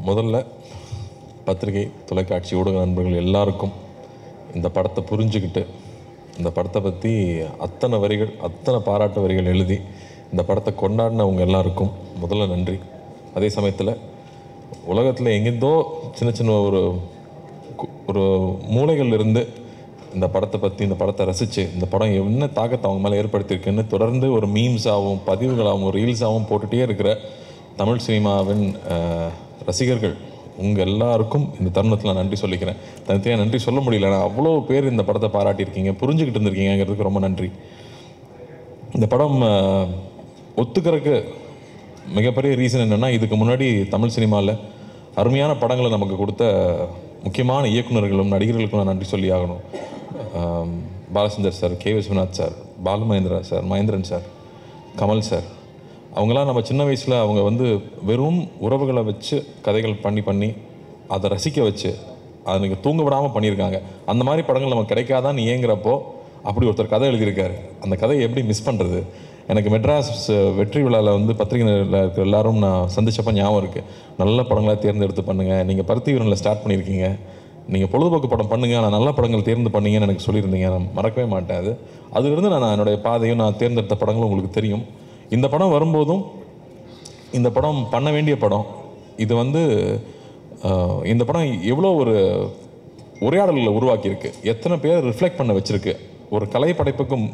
முதல்ல பத்திரிகை தொலைக்காட்சி ஊடக நண்பர்கள் எல்லாருக்கும் இந்த படத்தை புரிஞ்சுக்கிட்டு இந்த படத்தை பற்றி அத்தனை வரிகள் அத்தனை பாராட்டு வரிகள் எழுதி இந்த படத்தை கொண்டாடினவங்க எல்லாருக்கும் முதல்ல நன்றி. அதே சமயத்தில் உலகத்தில் எங்கேருந்தோ சின்ன சின்ன ஒரு மூலைகள் இருந்து இந்த படத்தை பற்றி இந்த படத்தை ரசித்து இந்த படம் என்ன தாக்கத்தை அவங்க மேலே ஏற்படுத்தியிருக்குன்னு தொடர்ந்து ஒரு மீம்ஸாகவும் பதிவுகளாகவும் ரீல்ஸாகவும் போட்டுகிட்டே இருக்கிற தமிழ் சினிமாவின் ரசிகர்கள் உங்கள் எல்லாருக்கும் இந்த தருணத்தில் நான் நன்றி சொல்லிக்கிறேன். தனித்தனியாக நன்றி சொல்ல முடியல. நான் அவ்வளோ பேர் இந்த படத்தை பாராட்டியிருக்கீங்க, புரிஞ்சுக்கிட்டு இருந்திருக்கீங்கிறதுக்கு ரொம்ப நன்றி. இந்த படம் ஒத்துக்கிறதுக்கு மிகப்பெரிய ரீசன் என்னென்னா, இதுக்கு முன்னாடி தமிழ் சினிமாவில் அருமையான படங்களை நமக்கு கொடுத்த முக்கியமான இயக்குநர்களும் நடிகர்களுக்கும் நான் நன்றி சொல்லி ஆகணும். Balachander sir, K Viswanath sir, Balu Mahendra sir, Mahendran sir, Kamal sir, அவங்களாம் நம்ம சின்ன வயசில் அவங்க வந்து வெறும் உறவுகளை வச்சு கதைகள் பண்ணி அதை ரசிக்க வச்சு அதுக்கு தூங்க விடாமல் பண்ணியிருக்காங்க. அந்த மாதிரி படங்கள் நமக்கு கிடைக்காதான்னு ஏங்குறப்போ அப்படி ஒருத்தர் கதை எழுதியிருக்காரு. அந்த கதையை எப்படி மிஸ் பண்ணுறது? எனக்கு மெட்ராஸ் வெற்றி விழாவில் வந்து பத்திரிகையில் இருக்கிற எல்லாரும் நான் சந்திச்சப்போ ஞாபகம் இருக்குது. நல்ல படங்களாக தேர்ந்தெடுத்து பண்ணுங்கள், நீங்கள் பருத்தி வீரனில் ஸ்டார்ட் பண்ணியிருக்கீங்க, நீங்கள் பொழுதுபோக்கு படம் பண்ணுங்கள், ஆனால் நல்ல படங்கள் தேர்ந்து பண்ணீங்கன்னு எனக்கு சொல்லியிருந்தீங்க. நான் மறக்கவே மாட்டேன். அதுலேருந்து நான் என்னுடைய பாதையும் நான் தேர்ந்தெடுத்த படங்களும் உங்களுக்கு தெரியும். இந்த படம் வரும்போதும் இந்த படம் பண்ண வேண்டிய படம் இது வந்து இந்த படம் எவ்வளோ ஒரு உரையாடல்களை உருவாக்கியிருக்கு, எத்தனை பேர் ரிஃப்ளெக்ட் பண்ண வச்சுருக்கு. ஒரு கலைப்படைப்புக்கும்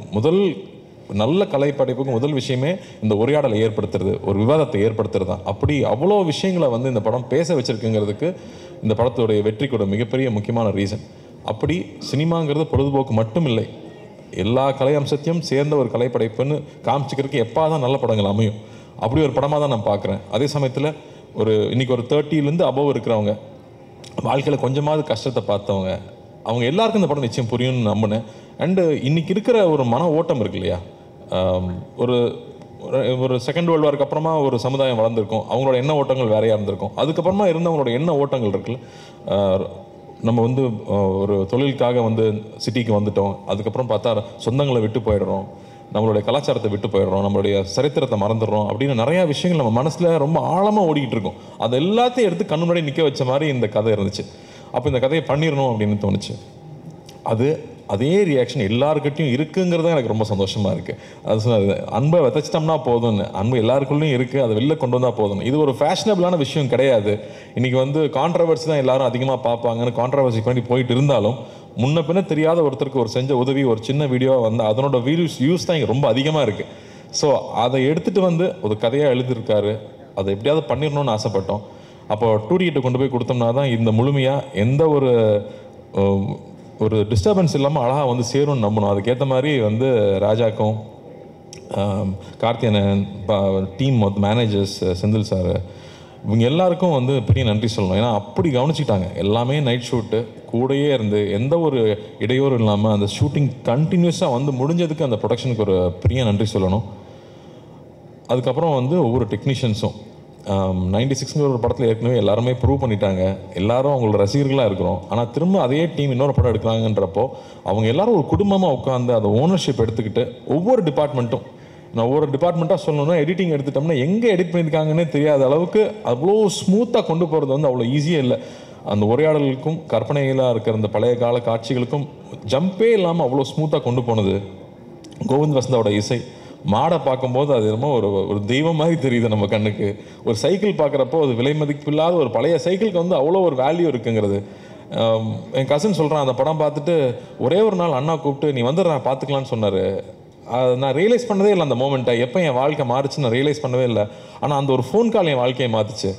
நல்ல கலைப்படைப்புக்கும் முதல் விஷயமே இந்த உரையாடலை ஏற்படுத்துறது, ஒரு விவாதத்தை ஏற்படுத்துறது தான். அப்படி அவ்வளோ விஷயங்களை வந்து இந்த படம் பேச வச்சுருக்குங்கிறதுக்கு இந்த படத்துடைய வெற்றிக்கூட மிகப்பெரிய முக்கியமான ரீசன். அப்படி சினிமாங்கிறது பொழுதுபோக்கு மட்டும் இல்லை, எல்லா கலை அம்சத்தையும் சேர்ந்த ஒரு கலைப்படைப்புன்னு காமிச்சிக்கிறதுக்கு எப்போ தான் நல்ல படங்கள் அமையும். அப்படி ஒரு படமாக தான் நான் பார்க்குறேன். அதே சமயத்தில் இன்றைக்கி ஒரு 30லேருந்து அபவ் இருக்கிறவங்க, வாழ்க்கையில் கொஞ்சமாவது கஷ்டத்தை பார்த்தவங்க, அவங்க எல்லாருக்கும் இந்த படம் நிச்சயம் புரியும்னு நம்பினேன். அண்டு இன்றைக்கி இருக்கிற ஒரு மன ஓட்டம் இருக்கு இல்லையா, ஒரு செகண்ட் வேர்ல்டு வாருக்கு அப்புறமா ஒரு சமுதாயம் வளர்ந்துருக்கும், அவங்களோட எண்ண ஓட்டங்கள் வேறையாக இருந்திருக்கும். அதுக்கப்புறமா இருந்தவங்களோட எண்ண ஓட்டங்கள் இருக்குல்ல, நம்ம வந்து ஒரு தொழிலுக்காக வந்து சிட்டிக்கு வந்துட்டோம், அதுக்கப்புறம் பார்த்தா சொந்தங்களை விட்டு போயிடுறோம், நம்மளுடைய கலாச்சாரத்தை விட்டு போயிடுறோம், நம்மளுடைய சரித்திரத்தை மறந்துடுறோம் அப்படின்னு நிறையா விஷயங்கள் நம்ம மனசில் ரொம்ப ஆழமாக ஓடிக்கிட்டு இருக்கும். அது எல்லாத்தையும் எடுத்து கண்ணு முன்னாடி நிற்க வச்ச மாதிரி இந்த கதை இருந்துச்சு. அப்போ இந்த கதையை பண்ணிடணும் அப்படின்னு தோணுச்சு. அதே ரியாக்ஷன் எல்லாருக்கிட்டையும் இருக்குங்கிறது எனக்கு ரொம்ப சந்தோஷமாக இருக்குது. அது அன்பை விதைச்சிட்டோம்னா போதும்னு, அன்பு எல்லாருக்குள்ளேயும் இருக்குது, அதை வெளில கொண்டு வந்தால் போதும். இது ஒரு ஃபேஷனபிளான விஷயம் கிடையாது. இன்றைக்கி வந்து கான்ட்ரவர்சி தான் எல்லாரும் அதிகமாக பார்ப்பாங்கன்னு கான்ட்ரவர்சிக்கு வேண்டி போயிட்டு இருந்தாலும், முன்ன பின்ன தெரியாத ஒருத்தருக்கு ஒரு செஞ்ச உதவி ஒரு சின்ன வீடியோவாக வந்து அதனோட யூஸ் தான் இங்கே ரொம்ப அதிகமாக இருக்குது. ஸோ அதை எடுத்துகிட்டு வந்து ஒரு கதையாக எழுதியிருக்காரு. அதை எப்படியாவது பண்ணிடணும்னு ஆசைப்பட்டோம். அப்போ 2D கொண்டு போய் கொடுத்தோம்னா தான் இந்த முழுமையாக எந்த ஒரு டிஸ்டர்பன்ஸ் இல்லாமல் அழகாக வந்து சேரும்னு நம்பணும். அதுக்கேற்ற மாதிரி வந்து ராஜாக்கும் Karthiyanan team managers Senthil sir இவங்க எல்லாருக்கும் வந்து பெரிய நன்றி சொல்லணும். ஏன்னா அப்படி கவனிச்சிட்டாங்க. எல்லாமே நைட் ஷூட்டு கூடயே இருந்து எந்த ஒரு இடையூறும் இல்லாமல் அந்த ஷூட்டிங் கண்டினியூஸாக வந்து முடிஞ்சதுக்கு அந்த ப்ரொடக்ஷனுக்கு ஒரு பெரிய நன்றி சொல்லணும். அதுக்கப்புறம் வந்து ஒவ்வொரு டெக்னீஷியன்ஸும் 96ங்கிற ஒரு படத்தில் ஏற்கனவே எல்லாருமே ப்ரூவ் பண்ணிட்டாங்க, எல்லாரும் அவங்களோட ரசிகர்களாக இருக்கிறோம். ஆனால் திரும்ப அதே டீம் இன்னொரு படம் எடுக்கிறாங்கன்றப்போ அவங்க எல்லாரும் ஒரு குடும்பமாக உட்காந்து அதை ஓனர்ஷிப் எடுத்துக்கிட்டு ஒவ்வொரு டிபார்ட்மெண்ட்டும், நான் ஒவ்வொரு டிபார்ட்மெண்ட்டாக சொல்லணும்னா எடிட்டிங் எடுத்துட்டோம்னா எங்கே எடிட் பண்ணியிருக்காங்கன்னே தெரியாத அளவுக்கு அவ்வளோ ஸ்மூத்தாக கொண்டு போகிறது வந்து அவ்வளோ ஈஸியாக இல்லை. அந்த உரையாடலுக்கும் கற்பனைகளாக இருக்கிற அந்த பழைய கால காட்சிகளுக்கும் ஜம்பே இல்லாமல் அவ்வளோ ஸ்மூத்தாக கொண்டு போனது கோவிந்த் வசந்தாவோட இசை. மாடை பார்க்கும்போது அது என்னமோ ஒரு தெய்வம் மாதிரி தெரியுது நம்ம கண்ணுக்கு. ஒரு சைக்கிள் பார்க்குறப்போ அது விலை மதிப்பில்லாத ஒரு பழைய சைக்கிளுக்கு வந்து அவ்வளோ ஒரு வேல்யூ இருக்குங்கிறது. என் கசின் சொல்கிறான், அந்த படம் பார்த்துட்டு ஒரே ஒரு நாள் அண்ணா கூப்பிட்டு நீ வந்துடுறா பார்த்துக்கலான்னு சொன்னார். நான் ரியலைஸ் பண்ணதே இல்லை அந்த மோமெண்ட்டை, எப்போ என் வாழ்க்கை மாறுச்சு நான் ரியலைஸ் பண்ணவே இல்லை. ஆனால் அந்த ஒரு ஃபோன் கால் என் வாழ்க்கையை மாற்றுச்சு.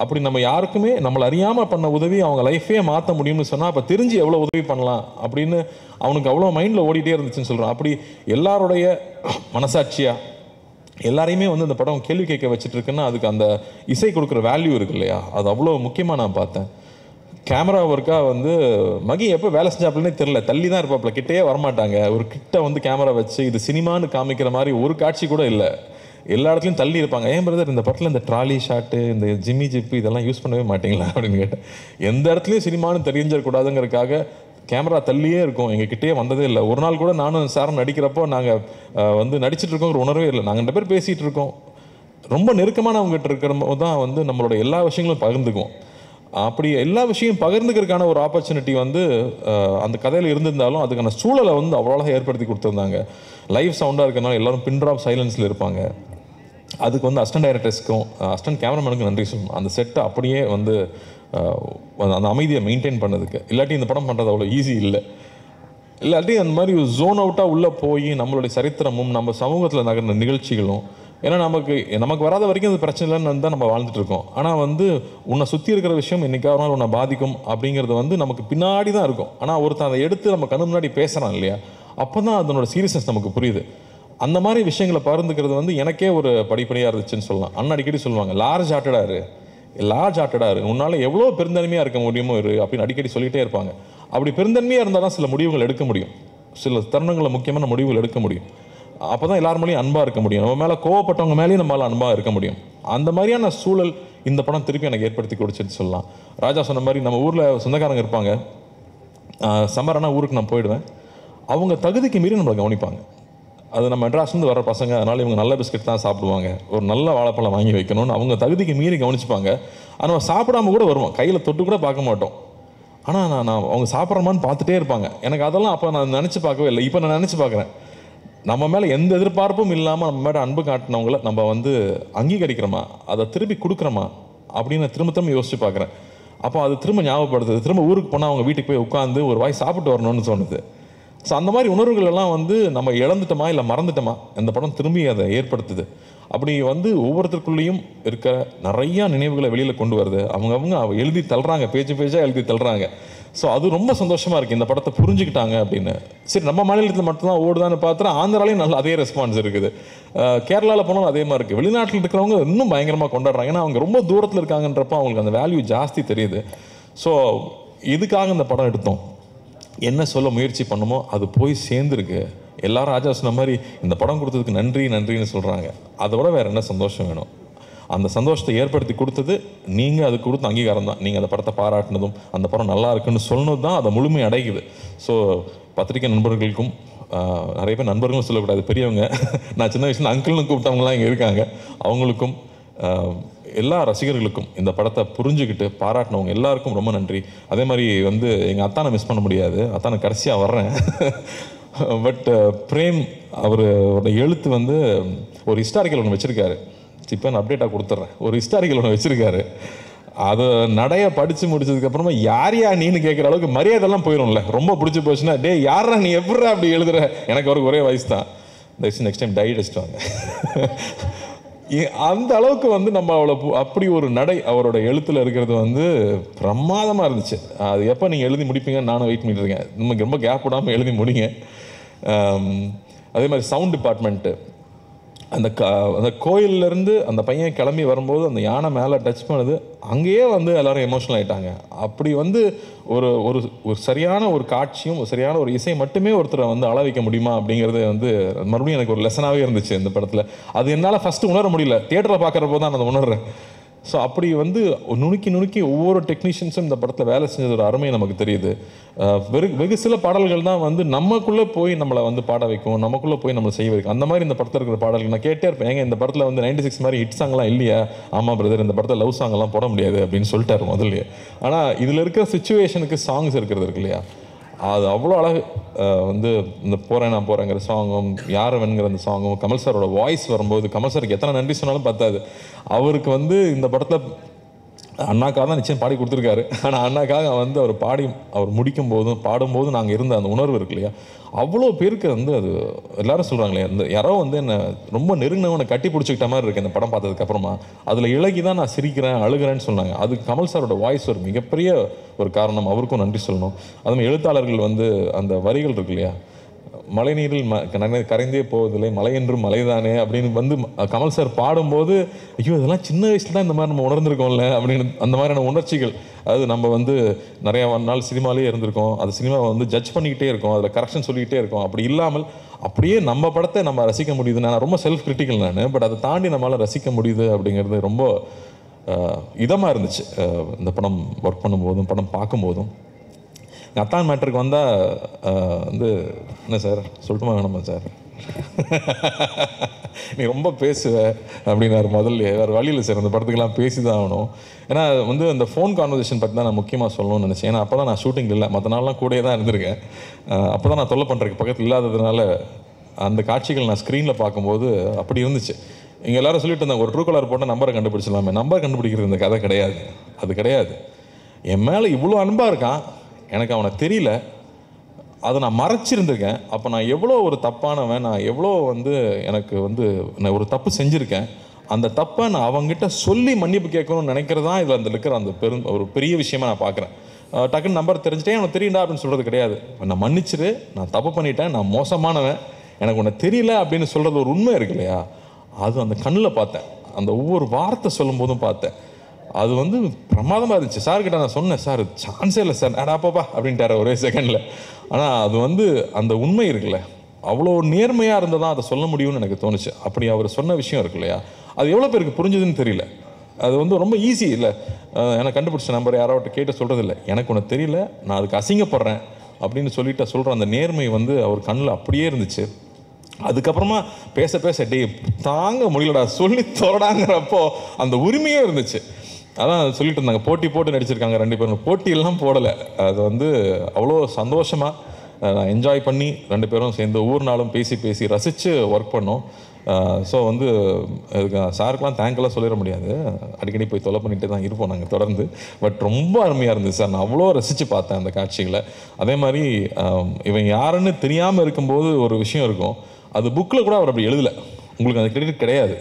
அப்படி நம்ம யாருக்குமே நம்மளை அறியாமல் பண்ண உதவி அவங்க லைஃபே மாற்ற முடியும்னு சொன்னால் அப்போ தெரிஞ்சு எவ்வளோ உதவி பண்ணலாம் அப்படின்னு அவனுக்கு அவ்வளோ மைண்டில் ஓடிட்டே இருந்துச்சுன்னு சொல்கிறான். அப்படி எல்லாருடைய மனசாட்சியாக எல்லாரையுமே வந்து அந்த படம் கேள்வி கேட்க வச்சுட்ருக்குன்னா அதுக்கு அந்த இசை கொடுக்குற வேல்யூ இருக்கு இல்லையா, அது அவ்வளோ முக்கியமாக நான் பார்த்தேன். கேமரா ஒர்க்காக வந்து மகி எப்போ வேலை செஞ்சாப்புலனே தெரில, தள்ளி தான் இருப்பாப்புல, கிட்டே வரமாட்டாங்க. ஒரு கிட்ட வந்து கேமரா வச்சு இது சினிமான்னு காமிக்கிற மாதிரி ஒரு காட்சி கூட இல்லை, எல்லா இடத்துலையும் தள்ளி இருப்பாங்க. ஏன் பிரதர் இந்த படத்தில் இந்த ட்ராலி ஷாட்டு இந்த ஜிம்மி ஜிப்பு இதெல்லாம் யூஸ் பண்ணவே மாட்டிங்களா அப்படின்னு கேட்டேன். எந்த இடத்துலையும் சினிமான்னு தெரிஞ்சிடக்கூடாதுங்கிறதுக்காக கேமரா தள்ளியே இருக்கும், எங்ககிட்டயே வந்ததே இல்லை. ஒரு நாள் கூட நானும் சாரும் நடிக்கிறப்போ நாங்கள் வந்து நடிச்சிட்டு இருக்கோம் ஒரு உணர்வே இல்லை. நாங்கள் 2 பேர் பேசிகிட்டு இருக்கோம், ரொம்ப நெருக்கமான அவங்ககிட்ட இருக்கிற தான் வந்து நம்மளோட எல்லா விஷயங்களும் பகிர்ந்துக்குவோம். அப்படி எல்லா விஷயம் பகிர்ந்துக்கிறதுக்கான ஒரு ஆப்பர்ச்சுனிட்டி வந்து அந்த கதையில் இருந்திருந்தாலும் அதுக்கான சூழலை வந்து அவ்வளோ ஏற்படுத்தி கொடுத்துருந்தாங்க. லைவ் சவுண்டாக இருக்கிறனால எல்லோரும் பின் ட்ராப் சைலன்ஸில் இருப்பாங்க. அதுக்கு வந்து அசிஸ்டன்ட் டைரக்டர்ஸ்க்கும் அசிஸ்டன்ட் கேமராமேனுக்கும் நன்றி சொல்லணும். அந்த செட்டை அப்படியே வந்து அந்த அமைதியை மெயின்டைன் பண்ணதுக்கு. இல்லாட்டி இந்த படம் பண்ணுறது அவ்வளோ ஈஸி இல்லை. இல்லாட்டி அந்த மாதிரி ஜோன் அவுட்டாக உள்ளே போய் நம்மளுடைய சரித்திரமும் நம்ம சமூகத்தில் நகர்ந்த நிகழ்ச்சிகளும், ஏன்னா நமக்கு வராத வரைக்கும் அது பிரச்சனை இல்லைன்னு தான் நம்ம வாழ்ந்துட்டு இருக்கோம். ஆனால் வந்து உன்னை சுற்றி இருக்கிற விஷயம் என்றைக்காவது உன்னை பாதிக்கும் அப்படிங்கிறது வந்து நமக்கு பின்னாடி தான் இருக்கும். ஆனால் ஒருத்தன் அதை எடுத்து நம்ம கண்ணு முன்னாடி பேசுகிறான் இல்லையா, அப்போ தான் அதனோட சீரியஸ்னஸ் நமக்கு புரியுது. அந்த மாதிரி விஷயங்களை பகிர்ந்துக்கிறது வந்து எனக்கே ஒரு படிப்படியாக இருந்துச்சுன்னு சொல்லலாம். அண்ணா அடிக்கடி சொல்லுவாங்க, லார்ஜ் ஹார்ட்டடாக இரு, உன்னால் எவ்வளோ பெருந்தன்மையாக இருக்க முடியுமோ இரு அப்படின்னு அடிக்கடி சொல்லிகிட்டே இருப்பாங்க. அப்படி பெருந்தன்மையாக இருந்தால் தான் சில முடிவுகள் எடுக்க முடியும், சில தருணங்களில் முக்கியமான முடிவுகள் எடுக்க முடியும். அப்போ தான் எல்லார் மேலேயும் அன்பாக இருக்க முடியும், நம்ம மேலே கோவப்பட்டவங்க மேலேயும் நம்மளால் அன்பாக இருக்க முடியும். அந்த மாதிரியான சூழல் இந்த படம் திருப்பி எனக்கு ஏற்படுத்தி கொடுச்சுன்னு சொல்லலாம். ராஜா சொன்ன மாதிரி நம்ம ஊரில் சொந்தக்காரங்க இருப்பாங்க, சம்மரானா ஊருக்கு நான் போயிடுவேன், அவங்க தகுதிக்கு மீறி நம்மளை கவனிப்பாங்க. அது நம்ம மெட்ராஸ்லேருந்து வர பசங்க, அதனால் இவங்க நல்ல பிஸ்கட் தான் சாப்பிடுவாங்க, ஒரு நல்ல வாழைப்பழம் வாங்கி வைக்கணும்னு அவங்க தகுதிக்கு மீறி கவனிச்சுப்பாங்க. ஆனால் சாப்பிடாம கூட வருவோம், கையில் தொட்டு கூட பார்க்க மாட்டோம். ஆனால் நான் அவங்க சாப்பிட்றமான்னு பார்த்துட்டே இருப்பாங்க. எனக்கு அதெல்லாம் அப்போ நான் நினச்சி பார்க்கவே இல்லை, இப்போ நான் நினச்சி பார்க்குறேன். நம்ம மேலே எந்த எதிர்பார்ப்பும் இல்லாமல் நம்ம மேலே அன்பு காட்டினவங்கள நம்ம வந்து அங்கீகரிக்கிறோமா, அதை திருப்பி கொடுக்குறோமா அப்படின்னு திரும்ப யோசிச்சு பார்க்குறேன். அப்போ அது திரும்ப ஞாபகப்படுத்துது. திரும்ப ஊருக்கு போனால் அவங்க வீட்டுக்கு போய் உட்காந்து ஒரு வாய் சாப்பிட்டு வரணும்னு தோணுது. ஸோ அந்த மாதிரி உணர்வுகள் எல்லாம் வந்து நம்ம இழந்துட்டோமா இல்லை மறந்துட்டோமா, இந்த படம் திரும்பி அதை ஏற்படுத்துது. அப்படி வந்து ஒவ்வொருத்தருக்குள்ளேயும் இருக்க நிறையா நினைவுகளை வெளியில் கொண்டு வருது. அவங்க எழுதி தள்ளுறாங்க, பேஜாக எழுதி தள்ளுறாங்க. ஸோ அது ரொம்ப சந்தோஷமாக இருக்குது, இந்த படத்தை புரிஞ்சுக்கிட்டாங்க அப்படின்னு. சரி, நம்ம மாநிலத்தில் மட்டும்தான் ஓடுதான்னு பார்த்தா ஆந்திராலையும் நல்ல அதே ரெஸ்பான்ஸ் இருக்குது, கேரளாவில் போனாலும் அதே மாதிரி இருக்குது. வெளிநாட்டில் இருக்கிறவங்க இன்னும் பயங்கரமாக கொண்டாடுறாங்க, ஏன்னா அவங்க ரொம்ப தூரத்தில் இருக்காங்கன்றப்போ அவங்களுக்கு அந்த வேல்யூ ஜாஸ்தி தெரியுது. ஸோ இதுக்காக இந்த படம் எடுத்தோம், என்ன சொல்ல முயற்சி பண்ணுமோ அது போய் சேர்ந்துருக்கு. எல்லாரும் ராஜா சொன்ன மாதிரி இந்த படம் கொடுத்ததுக்கு நன்றின்னு சொல்கிறாங்க. அதை விட வேறு என்ன சந்தோஷம் வேணும்? அந்த சந்தோஷத்தை ஏற்படுத்தி கொடுத்தது நீங்கள், அது கொடுத்த அங்கீகாரம் தான். நீங்கள் அந்த படத்தை பாராட்டினதும் அந்த படம் நல்லா இருக்குன்னு சொன்னது தான் அதை முழுமை அடைக்குது. ஸோ பத்திரிகை நண்பர்களுக்கும், நிறைய பேர் நண்பர்களும் சொல்லக்கூடாது, பெரியவங்க, நான் சின்ன வயசில் அங்கிள்னு கூப்பிட்டவங்களாம் இங்கே இருக்காங்க, அவங்களுக்கும் எல்லா ரசிகர்களுக்கும் இந்த படத்தை புரிஞ்சுக்கிட்டு பாராட்டினவங்க எல்லாருக்கும் ரொம்ப நன்றி. அதே மாதிரி வந்து எங்கள் அத்தானை மிஸ் பண்ண முடியாது, அத்தானை கடைசியாக வர்றேன். பட் பிரேம் அவரோட எழுத்து வந்து ஒரு ஹிஸ்டாரிக்கல் ஒன்று வச்சுருக்காரு, இப்போ நான் அப்டேட்டாக கொடுத்துட்றேன். ஒரு ஹிஸ்டாரிக்கல் ஒன்று வச்சுருக்காரு, அதை நடைய படித்து முடிச்சதுக்கப்புறமா யார் நீன்னு கேட்குற அளவுக்கு மரியாதைலாம் போயிடும்ல. ரொம்ப பிடிச்சி போச்சுன்னா, டே யாரா நீ எப்படா அப்படி எழுதுற, எனக்கு அவருக்கு ஒரே வயசு தான், நெக்ஸ்ட் டைட் அடிச்சிட்டாங்க. அந்த அளவுக்கு வந்து நம்ம அப்படி ஒரு நடை அவரோட எழுத்தில் இருக்கிறது வந்து பிரமாதமாக இருந்துச்சு. அது எப்போ நீங்கள் எழுதி முடிப்பீங்கன்னு நானும் வெயிட் பண்ணிட்டு இருக்கேன். நமக்கு ரொம்ப கேப் விடாமல் எழுதி முடிங்க. அதே மாதிரி சவுண்ட் டிபார்ட்மெண்ட்டு, அந்த கோயிலேருந்து அந்த பையன் கிளம்பி வரும்போது அந்த யானை மேலே டச் பண்ணுது, அங்கேயே வந்து எல்லோரும் எமோஷனல் ஆகிட்டாங்க. அப்படி வந்து ஒரு ஒரு சரியான ஒரு காட்சியும் சரியான ஒரு இசை மட்டுமே ஒருத்தரை வந்து அள வைக்க முடியுமா அப்படிங்கிறது வந்து மறுபடியும் எனக்கு ஒரு லெசனாகவே இருந்துச்சு இந்த படத்தில். அது என்னால் ஃபஸ்ட்டு உணர முடியல, தியேட்டரில் பார்க்குறப்போ தான் நான் அதை உணர்றேன். ஸோ அப்படி வந்து நுணுக்கி ஒவ்வொரு டெக்னீஷியன்ஸும் இந்த படத்தில் வேலை செஞ்சதோட அருமை நமக்கு தெரியுது. வெகு சில பாடல்கள் தான் வந்து நமக்குள்ளே போய் நம்மளை வந்து பாட வைக்கும், நமக்குள்ளே போய் நம்மளை செய்ய வைக்கும். அந்த மாதிரி இந்த படத்தில் இருக்கிற பாடல்கள் நான் கேட்டே இருப்பேன். ஏங்க இந்த படத்தில் வந்து 96 மாதிரி ஹிட் சாங்லாம் இல்லையா? ஆமாம் பிரதர், இந்த படத்தில் லவ் சாங்கெல்லாம் போட முடியாது அப்படின்னு சொல்லிட்டாரு முதல்லையே. ஆனால் இதில் இருக்கிற சுச்சுவேஷனுக்கு சாங்ஸ் இருக்கிறது இருக்கு இல்லையா, அது அவ்வளோ அழகு. வந்து இந்த போகிறேன் நான் போகிறேங்கிற சாங்கும், யாரவன்கிற அந்த சாங்கும், கமல் சாரோட வாய்ஸ் வரும்போது, கமல் சாருக்கு எத்தனை நன்றி சொன்னாலும் பத்தாது. அவருக்கு வந்து இந்த படத்தில் அண்ணாக்காக தான் நிச்சயம் பாடி கொடுத்துருக்காரு. ஆனால் அண்ணாக்காக வந்து அவர் முடிக்கும் போதும் பாடும்போதும் நாங்கள் இருந்த அந்த உணர்வு இருக்கு இல்லையா, அவ்வளோ பேருக்கு வந்து அது எல்லாரும் சொல்கிறாங்களே, அந்த யாரோ வந்து என்னை ரொம்ப நெருங்கினவனை கட்டி பிடிச்சிக்கிட்ட மாதிரி இருக்குது இந்த படம் பார்த்ததுக்கப்புறமா. அதில் இலகி தான் நான் சிரிக்கிறேன் அழுகிறேன்னு சொன்னாங்க. அது கமல் சாரோட வாய்ஸ் ஒரு மிகப்பெரிய ஒரு காரணம், அவருக்கும் நன்றி சொல்லணும். அதுமாதிரி எழுத்தாளர்கள் வந்து அந்த வரிகள் இருக்கு இல்லையா, மழை நீரில் கரைந்தே போவதில்லை, மலை என்றும் மலைதானே அப்படின்னு வந்து கமல் சார் பாடும்போது, ஐயோ இதெல்லாம் சின்ன வயசுல தான் இந்த மாதிரி நம்ம உணர்ந்துருக்கோம்ல அப்படின்னு அந்த மாதிரியான உணர்ச்சிகள். அது நம்ம வந்து நிறையா நாள் சினிமாலேயே இருந்திருக்கோம், அது சினிமாவை வந்து ஜட்ஜ் பண்ணிக்கிட்டே இருக்கோம், அதில் கரெக்ஷன் சொல்லிக்கிட்டே இருக்கோம். அப்படி இல்லாமல் அப்படியே நம்ம படத்தை நம்ம ரசிக்க முடியுது. நான் ரொம்ப செல்ஃப் கிரிட்டிக்கல் நான், பட் அதை தாண்டி நம்மளால் ரசிக்க முடியுது அப்படிங்கிறது ரொம்ப இதமாக இருந்துச்சு இந்த படம் ஒர்க் பண்ணும்போதும் படம் பார்க்கும்போதும். அத்தான் மேட்டருக்கு வந்தால் வந்து என்ன சார் சொல்லட்டுமா வேணாமா சார்? நீ ரொம்ப பேசுவ அப்படின்னாரு முதல்ல. வேறு வழியில் சார் அந்த படத்துக்கெல்லாம் பேசி தான் ஆகணும். ஏன்னா வந்து அந்த ஃபோன் கான்வர்சேஷன் பற்றி தான் நான் முக்கியமாக சொல்லணும்னு நினச்சேன். ஏன்னா அப்போ தான் நான் ஷூட்டிங் இல்லை, மற்ற நாள்லாம் கூடயே தான் இருந்திருக்கேன். அப்போ தான் நான் தொல்லை பண்ணுறதுக்கு பக்கத்தில் இல்லாததுனால அந்த காட்சிகள் நான் ஸ்க்ரீனில் பார்க்கும்போது அப்படி இருந்துச்சு. இங்கே எல்லோரும் சொல்லிட்டு இருந்தாங்க, ஒரு ட்ரூ கலர் போட்டால் நம்பரை கண்டுபிடிச்சிடலாமே. நம்பர் கண்டுபிடிக்கிறது இந்த கதை கிடையாது, அது கிடையாது. என் மேலே இவ்வளோ அன்பாக இருக்கான், எனக்கு அவனை தெரியல, அதை நான் மறைச்சிருந்திருக்கேன். அப்போ நான் எவ்வளோ ஒரு தப்பானவன், நான் எவ்வளோ வந்து எனக்கு வந்து நான் ஒரு தப்பு செஞ்சுருக்கேன். அந்த தப்பை நான் அவங்ககிட்ட சொல்லி மன்னிப்பு கேட்கணும்னு நினைக்கிறது தான் இதில் அந்த இருக்கிற அந்த ஒரு பெரிய விஷயமா நான் பார்க்குறேன். டக்குன்னு நம்பர் தெரிஞ்சுட்டேன், எனக்கு தெரியுண்டா அப்படின்னு சொல்கிறது கிடையாது. நான் மன்னிச்சிரு, நான் தப்பு பண்ணிட்டேன், நான் மோசமானவன், எனக்கு உன்னை தெரியல அப்படின்னு சொல்கிறது ஒரு உண்மை இருக்கு இல்லையா, அது அந்த கண்ணில் பார்த்தேன். அந்த ஒவ்வொரு வார்த்தை சொல்லும் போதும் பார்த்தேன். அது வந்து பிரமாதமாக இருந்துச்சு. சார்கிட்ட நான் சொன்னேன், சார் சான்ஸே இல்லை சார், அடாப்பாப்பா அப்படின்ட்டார் ஒரே செகண்டில். ஆனால் அது வந்து அந்த உண்மை இருக்குல்ல, அவ்வளோ நேர்மையாக இருந்தால் தான் அதை சொல்ல முடியும்னு எனக்கு தோணுச்சு. அப்படி அவர் சொன்ன விஷயம் இருக்கு இல்லையா, அது எவ்வளோ பேருக்கு புரிஞ்சுதுன்னு தெரியல. அது வந்து ரொம்ப ஈஸி இல்லை, எனக்கு கண்டுபிடிச்ச நம்பர் யாராவது கேட்டு சொல்கிறது இல்லை, எனக்கு ஒன்று தெரியல, நான் அதுக்கு அசிங்கப்படுறேன் அப்படின்னு சொல்லிட்டு சொல்கிற அந்த நேர்மை வந்து அவர் கண்ணில் அப்படியே இருந்துச்சு. அதுக்கப்புறமா பேச பேச டே தாங்க முடியலடா சொல்லி தோடாங்கிறப்போ அந்த உரிமையே இருந்துச்சு. அதான் சொல்லிட்டு இருந்தாங்க, போட்டி போட்டு நடிச்சிருக்காங்க 2 பேரும். போட்டியெல்லாம் போடலை, அது வந்து அவ்வளோ சந்தோஷமாக நான் என்ஜாய் பண்ணி 2 பேரும் சேர்ந்து ஒவ்வொரு நாளும் பேசி பேசி ரசித்து ஒர்க் பண்ணோம். ஸோ வந்து அதுக்கு சாருக்கெலாம் தேங்க்லாம் சொல்லிட முடியாது, அடிக்கடி போய் தொலை பண்ணிகிட்டே தான் இருப்போம் நாங்கள் தொடர்ந்து. பட் ரொம்ப அருமையாக இருந்துச்சு சார், நான் அவ்வளோ ரசித்து பார்த்தேன் அந்த காட்சிகளை. அதே மாதிரி இவன் யாருன்னு தெரியாமல் இருக்கும்போது ஒரு விஷயம் இருக்கும், அது புக்கில் கூட அவர் அப்படி எழுதலை, உங்களுக்கு அந்த கிரெடிட் கிடையாது.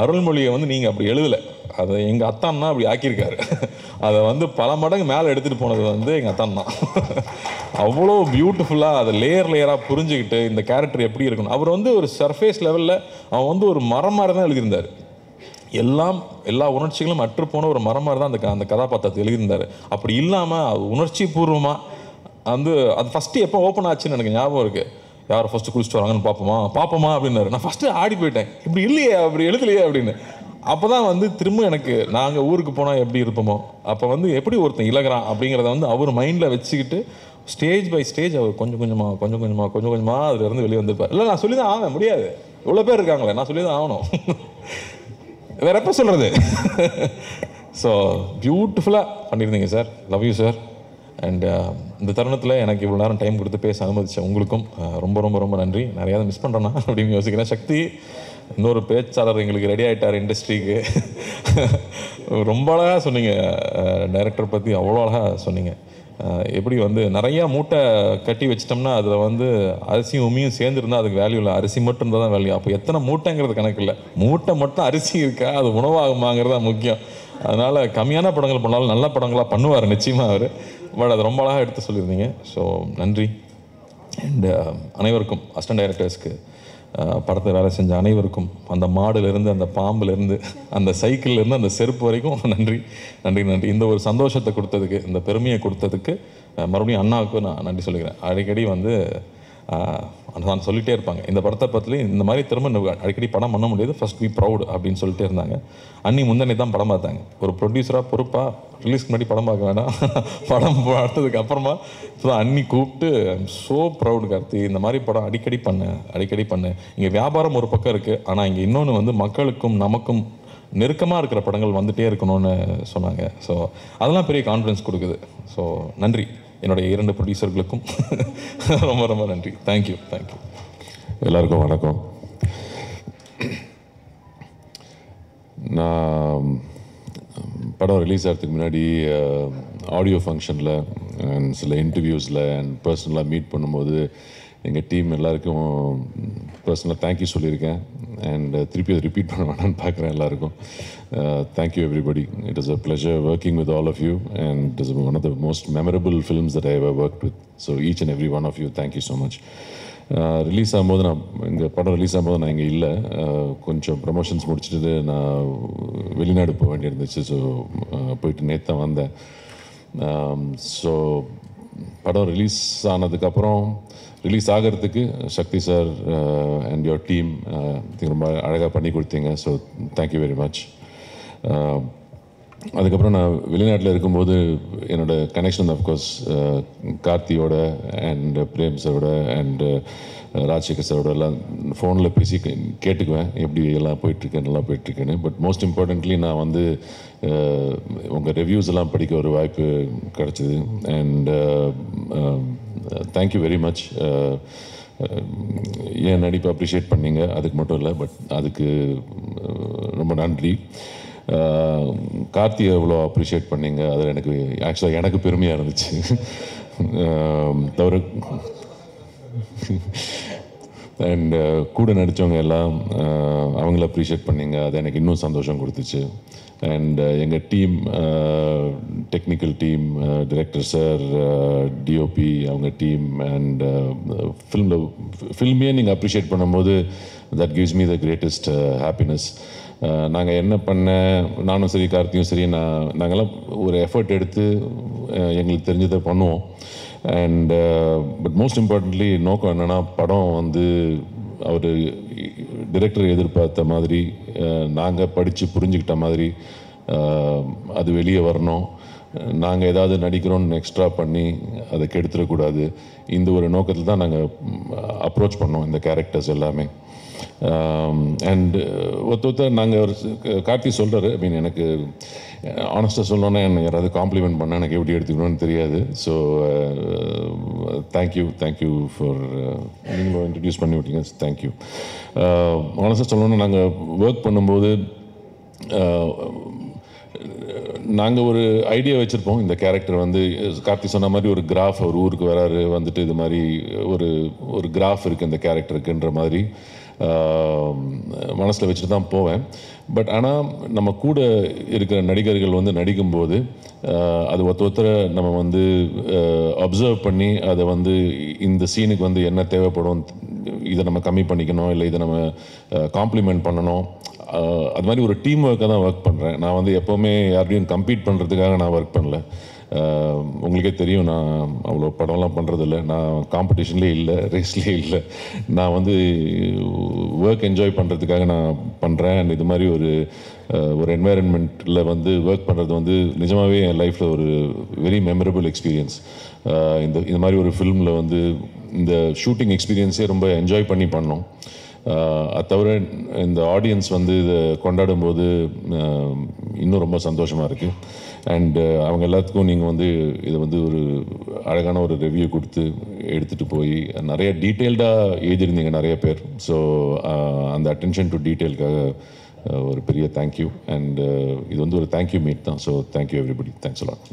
அருள்மொழியை வந்து நீங்கள் அப்படி எழுதலை, அதை எங்கள் அத்தான்னா அப்படி ஆக்கியிருக்காரு. அதை வந்து பல மடங்கு மேலே எடுத்துகிட்டு போனது வந்து எங்கள் அத்தான் தான். அவ்வளோ பியூட்டிஃபுல்லாக அதை லேயர் லேயராக புரிஞ்சுக்கிட்டு இந்த கேரக்டர் எப்படி இருக்கணும். அவர் வந்து ஒரு சர்ஃபேஸ் லெவலில் அவன் வந்து ஒரு மரம் மாதிரி தான் எழுதியிருந்தார். எல்லா உணர்ச்சிகளும் அற்றுப்போன ஒரு மரம் மாதிரி தான் அந்த கதாபாத்திரத்தை எழுதியிருந்தார். அப்படி இல்லாமல் அது உணர்ச்சி பூர்வமாக வந்து அது ஃபஸ்ட்டு எப்போ ஓப்பன் ஆச்சுன்னு எனக்கு ஞாபகம் இருக்குது. யார் ஃபஸ்ட்டு குளிச்சுட்டு வராங்கன்னு பார்ப்போமா அப்படின்னாரு. நான் ஃபஸ்ட்டு ஆடி போயிட்டேன், இப்படி இல்லையே, அப்படி எழுதலையே அப்படின்னு. அப்போ தான் வந்து திரும்ப எனக்கு நாங்கள் ஊருக்கு போனால் எப்படி இருப்போமோ, அப்போ வந்து எப்படி ஒருத்தன் இலகுறான் அப்படிங்கிறத வந்து அவர் மைண்டில் வச்சுக்கிட்டு ஸ்டேஜ் பை ஸ்டேஜ் அவர் கொஞ்சம் கொஞ்சமாக அதுலேருந்து வெளியே வந்திருப்பார். இல்லை நான் சொல்லி தான் ஆவேன், முடியாது, இவ்வளோ பேர் இருக்காங்களே, நான் சொல்லி தான் ஆகணும், வேற எப்போ சொல்கிறது. ஸோ பியூட்டிஃபுல்லாக பண்ணியிருந்தீங்க sir, love you sir. And இந்த தருணத்தில் எனக்கு இவ்வளோ நேரம் டைம் கொடுத்து பேச அனுமதிச்சேன் உங்களுக்கும் ரொம்ப ரொம்ப ரொம்ப நன்றி. நிறையா மிஸ் பண்ணுறேன்னா அப்படின்னு யோசிக்கிறேன். சக்தி இன்னொரு பேச்சாளர் எங்களுக்கு ரெடி ஆகிட்டார் இண்டஸ்ட்ரிக்கு. ரொம்ப அழகாக சொன்னீங்க, டைரக்டர் பற்றி அவ்வளோ அழகாக சொன்னீங்க. எப்படி வந்து நிறையா மூட்டை கட்டி வச்சிட்டோம்னா அதில் வந்து அரிசியும் உமியும் சேர்ந்துருந்தால் அதுக்கு வேல்யூ இல்லை, அரிசி மட்டும் இருந்தால் தான் வேல்யூ. அப்போ எத்தனை மூட்டைங்கிறது கணக்கு இல்லை, மூட்டை மட்டும் அரிசி இருக்கா, அது உணவாகுமாங்கிறது தான் முக்கியம். அதனால் கம்மியான படங்கள் பண்ணாலும் நல்ல படங்களாக பண்ணுவார் நிச்சயமாக அவர். பட் அது ரொம்ப அழகாக எடுத்து சொல்லியிருந்தீங்க. ஸோ நன்றி. அண்ட் அனைவருக்கும், அசிஸ்டன்ட் டைரக்டர்ஸ்க்கு, படத்தை வேலை செஞ்ச அனைவருக்கும், அந்த மாடுலேருந்து அந்த பாம்புலேருந்து அந்த சைக்கிள்லேருந்து அந்த செருப்பு வரைக்கும் நன்றி நன்றி நன்றி. இந்த ஒரு சந்தோஷத்தை கொடுத்ததுக்கு, இந்த பெருமையை கொடுத்ததுக்கு மறுபடியும் அண்ணாவுக்கும் நான் நன்றி சொல்லிக்கிறேன். அடிக்கடி வந்து நான் சொல்லிகிட்டே இருப்பாங்க, இந்த படத்தை பற்றி இந்த மாதிரி திரும்ப அடிக்கடி படம் பண்ண முடியாது, ஃபர்ஸ்ட் பி ப்ரௌட் அப்படின்னு சொல்லிட்டே இருந்தாங்க. அன்னி முந்தனே தான் படம் பார்த்தாங்க. ஒரு ப்ரொடியூசராக பொறுப்பாக ரிலீஸ்க்கு முன்னாடி படம் பார்க்க வேண்டாம், படம் பார்த்ததுக்கு அப்புறமா இப்போ தான் அன்னி கூப்பிட்டு ஐம் ஸோ ப்ரௌட் கார்த்தி, இந்த மாதிரி படம் அடிக்கடி பண்ணு. இங்கே வியாபாரம் ஒரு பக்கம் இருக்குது, ஆனால் இங்கே இன்னொன்று வந்து மக்களுக்கும் நமக்கும் நெருக்கமாக இருக்கிற படங்கள் வந்துகிட்டே இருக்கணும்னு சொன்னாங்க. ஸோ அதெல்லாம் பெரிய கான்ஃபிடன்ஸ் கொடுக்குது. ஸோ நன்றி என்னுடைய 2 ப்ரொடியூசர்களுக்கும் ரொம்ப ரொம்ப நன்றி. தேங்க்யூ. எல்லாருக்கும் வணக்கம். நான் படம் ரிலீஸ் ஆகிறதுக்கு முன்னாடி ஆடியோ ஃபங்க்ஷனில் அண்ட் சில இன்டர்வியூஸில் அண்ட் பர்சனலாக மீட் பண்ணும்போது எங்கள் டீம் எல்லாருக்கும் பர்சனலாக தேங்க்யூ சொல்லியிருக்கேன். அண்ட் திருப்பி அதை ரிப்பீட் பண்ண வேணான்னு பார்க்குறேன் எல்லாருக்கும். Thank you everybody. It is a pleasure working with all of you and it is one of the most memorable films that I have worked with. So each and every one of you thank you so much. Release ஆகும்போது இந்த படம் release ஆகும்போது நான் இங்கே இல்லை, கொஞ்சம் promotions முடிச்சுட்டு நான் வெளிநாடு போக வேண்டியிருந்துச்சு. ஸோ போயிட்டு நேற்று தான் வந்தேன். ஸோ படம் ரிலீஸ் ஆனதுக்கப்புறம் ரிலீஸ் ஆகிறதுக்கு Sakthi sir and your team ரொம்ப அழகாக பண்ணி கொடுத்தீங்க. So thank you very much. அதுக்கப்புறம் நான் வெளிநாட்டில் இருக்கும்போது என்னோடய கனெக்ஷன் ஆஃப்கோர்ஸ் கார்த்தியோட அண்ட் பிரேம் சரோட அண்ட் ராஜசேகர் சரோட எல்லாம் ஃபோனில் பேசி கேட்டுக்குவேன் எப்படி எல்லாம் போயிட்டுருக்கேன் நல்லா போயிட்டுருக்கேன்னு. பட் மோஸ்ட் இம்பார்ட்டண்ட்லி நான் வந்து உங்கள் ரிவ்யூஸ் எல்லாம் படிக்க ஒரு வாய்ப்பு கிடச்சிது. And thank you very much. என் நடிப்பை அப்ரிஷியேட் பண்ணீங்க, அதுக்கு மட்டும் இல்லை, பட் அதுக்கு ரொம்ப நன்றி. கார்த்தியை எவ்வளோ அப்ரிஷியேட் பண்ணீங்க, அது எனக்கு ஆக்சுவலாக எனக்கு பெருமையாக இருந்துச்சு. தவிர அண்ட் கூட நடித்தவங்க எல்லாம் அவங்கள அப்ரிஷியேட் பண்ணீங்க, அது எனக்கு இன்னும் சந்தோஷம் கொடுத்துச்சு. அண்ட் எங்கள் team, technical team, director sir, DOP அவங்க டீம், அண்ட் ஃபில்மையே நீங்கள் அப்ரிஷியேட் பண்ணும்போது that gives me the greatest happiness. நாங்கள் என்ன பண்ண, நானும் சரி கார்த்தியும் சரி, நாங்கள்லாம் ஒரு எஃபர்ட் எடுத்து எங்களுக்கு தெரிஞ்சதை பண்ணுவோம். அண்ட் பட் மோஸ்ட் இம்பார்ட்டன்ட்லி நோக்கம் என்னென்னா, படம் வந்து அவர் டிரெக்டர் எதிர்பார்த்த மாதிரி, நாங்கள் படித்து புரிஞ்சுக்கிட்ட மாதிரி அது வெளியே வரணும். நாங்கள் ஏதாவது நடிக்கிறோன்னு எக்ஸ்ட்ரா பண்ணி அதை கெடுத்துடக்கூடாது. இந்த ஒரு நோக்கத்தில் தான் நாங்கள் அப்ரோச் பண்ணோம் இந்த கேரக்டர்ஸ் எல்லாமே. அண்ட் ஒருத்தர் நாங்கள் ஒரு கார்த்தி சொல்கிறாரு, ஐ மீன் எனக்கு ஆனஸ்ட்டாக சொல்லணுன்னா எனக்கு யாராவது காம்ப்ளிமெண்ட் பண்ணால் எனக்கு எப்படி எடுத்துக்கணும்னு தெரியாது. ஸோ தேங்க்யூ ஃபார் நீங்களும் இன்ட்ரடியூஸ் பண்ணி விட்டீங்க, தேங்க்யூ. ஆனஸ்ட்டாக சொல்லணுன்னா நாங்கள் ஒர்க் பண்ணும்போது நாங்கள் ஒரு ஐடியா வச்சுருப்போம். இந்த கேரக்டர் வந்து கார்த்தி சொன்ன மாதிரி ஒரு கிராஃப், ஒரு ஊருக்கு வராரு, வந்துட்டு இது மாதிரி ஒரு கிராஃப் இருக்குது இந்த கேரக்டருக்குன்ற மாதிரி மனசில் வச்சுட்டு தான் போவேன். பட் ஆனால் நம்ம கூட இருக்கிற நடிகர்கள் வந்து நடிக்கும்போது அது ஒருத்தரை நம்ம வந்து அப்சர்வ் பண்ணி அதை வந்து இந்த சீனுக்கு வந்து என்ன தேவைப்படும், இதை நம்ம கம்மி பண்ணிக்கணும், இல்லை இதை நம்ம காம்ப்ளிமெண்ட் பண்ணணும், அது மாதிரி ஒரு டீம் ஒர்க்காக தான் ஒர்க் பண்ணுறேன். நான் வந்து எப்போவுமே யார்கிட்டையும் கம்பீட் பண்ணுறதுக்காக நான் ஒர்க் பண்ணல. உங்களுக்கே தெரியும், நான் அவ்வளோ படம்லாம் பண்ணுறதில்ல, நான் காம்படிஷன்லேயே இல்லை, ரேஸ்லேயே இல்லை. நான் வந்து ஒர்க் என்ஜாய் பண்ணுறதுக்காக நான் பண்ணுறேன். அண்ட் இது மாதிரி ஒரு என்வாயரன்மெண்ட்டில் வந்து ஒர்க் பண்ணுறது வந்து நிஜமாகவே என் லைஃப்பில் ஒரு வெரி மெமரபிள் எக்ஸ்பீரியன்ஸ். இந்த மாதிரி ஒரு ஃபிலிமில் வந்து இந்த ஷூட்டிங் எக்ஸ்பீரியன்ஸே ரொம்ப என்ஜாய் பண்ணி பண்ணோம். அது தவிர இந்த ஆடியன்ஸ் வந்து இதை கொண்டாடும் போது இன்னும் ரொம்ப சந்தோஷமாக இருக்குது. அண்டு அவங்க எல்லாத்துக்கும் நீங்கள் வந்து இதை வந்து ஒரு அழகான ஒரு ரிவ்யூ கொடுத்து எடுத்துகிட்டு போய் நிறைய டீட்டெயில்டாக எழுதியிருந்தீங்க நிறைய பேர். ஸோ அந்த அட்டென்ஷன் டு டீட்டெயிலுக்காக ஒரு பெரிய தேங்க்யூ. அண்ட் இது வந்து ஒரு தேங்க்யூ மீட் தான். So thank you everybody. Thanks a lot.